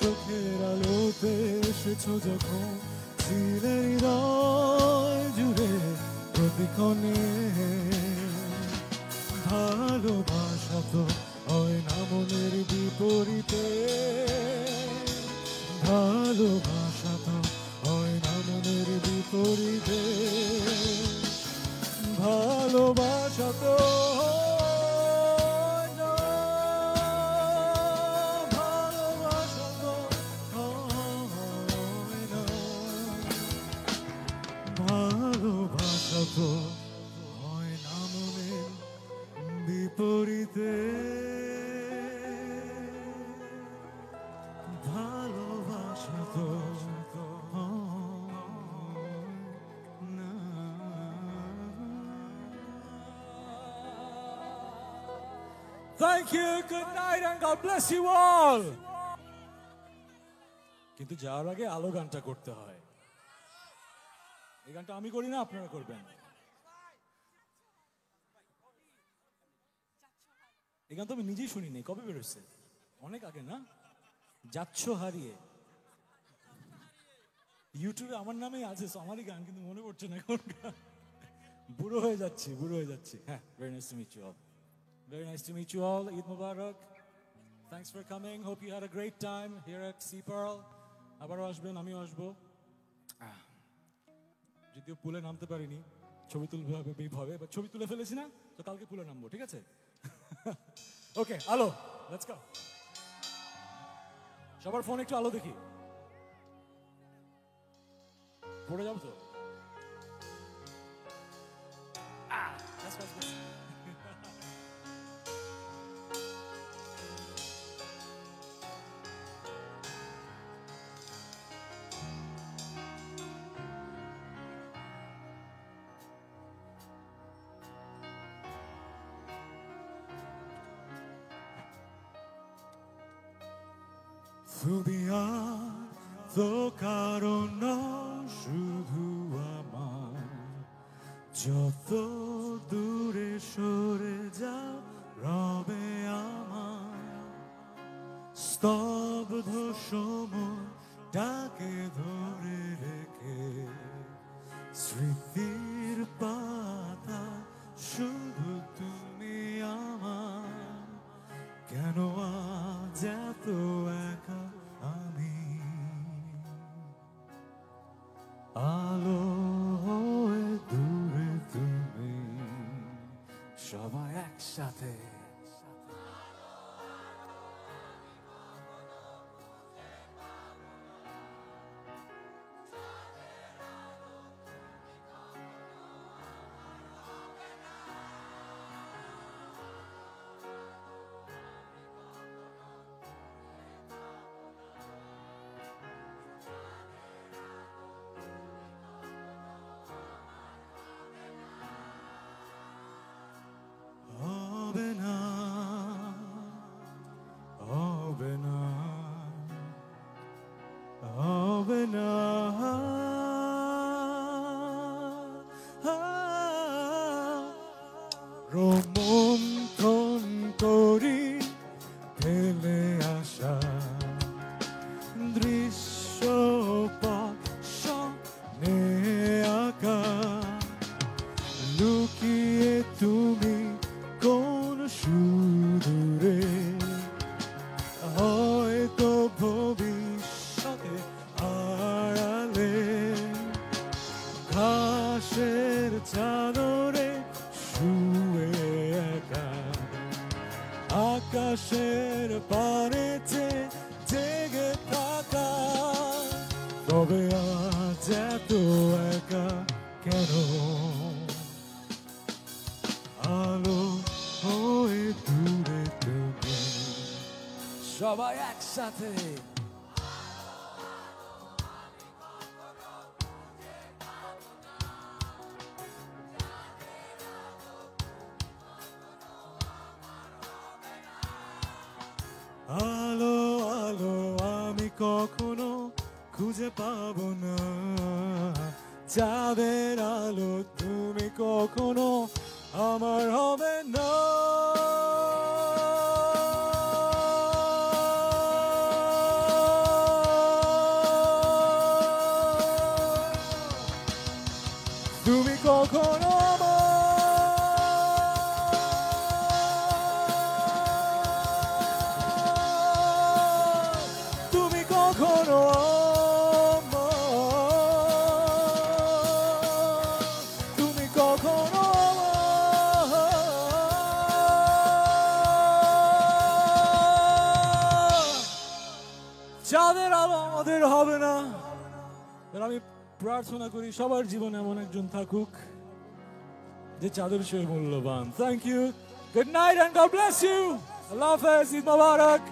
C: চোখের আলোতে এসেছো যখন ছিলে হৃদয় জুড়ে প্রতিক্ষণে ভালোবাসা তো হয় না মনের বিপরীতে ভালোবাসা তো হয় না মনের বিপরীতে ভালোবাসা তো হয় না, ভালোবাসা তো হয় না, ভালোবাসা তো হয় না মনের বিপরীতে ভালোবাসা তো না। Thank you, good night and God bless you all. কিন্তু যাওয়ার আগে আলো গানটা করতে হয়। এই গানটা আমি করি না, আপনারা করবেন। এই গান তো আমি নিজেই শুনিনি, কবে বেরোচ্ছে? অনেক আগে না? যাচ্ছ হারিয়ে ইউটিউবে আমার নামেই আছে, আমারই গান, কিন্তু মনে পড়ছে না কোন গান। বুড়ো হয়ে যাচ্ছি। হ্যাঁ, very nice to meet you all. Very nice to meet you all. Eid Mubarak. Thanks for coming. Hope you had a great time here at Sea Pearl. আবারও আসবেন, আমিও আসবো। যদিও পুলে নামতে পারিনি, ছবি তুলতে হবে, বা ছবি তুলে ফেলেছি না, তো কালকে পুলে নামবো, ঠিক আছে? ওকে, আলো, লেটস গো। সবার ফোন একটু আলো দেখি, পড়ে যাবো তো। তুমি আর তো কারণ শুধু আমার, যত দূরে সরে যাও রবে আমার স্তব্ধ সময়টাকে ধরে রেখে স্মৃতির পাতা শুধু তুমি আমার। কেন আজ এত একা আমি, আলো হয়ে দূরে তুমি, সবাই একসাথে। হবে না, হবে না, হবে না, রোমন্থন করি ফেলে আসা দৃশ্যপট স্বপ্নে আঁকা, লুকিয়ে তুমি কোন সুদূরে, হয়তো ভবিষ্যতে আড়ালে ঘাসের চাদরে শুয়ে একা, আকাশের পারেতে জেগে থাকা, তবে আজ এত একা কেন, আলো হয়ে দূরে তুমি, সবাই একসাথে। কখনো খুঁজে পাবো না চাঁদের আলো, তুমি কখনো আমার হবে না। তুমি কখনো তুমি কখনো তুমি কখনো চাঁদের আলো আমাদের হবে না। আমি প্রার্থনা করি সবার জীবনে এমন একজন থাকুক যে চাঁদের চেয়ে মূল্যবান। Thank you, good night and God bless you, আল্লাহ হাফেজ, ঈদ মোবারক।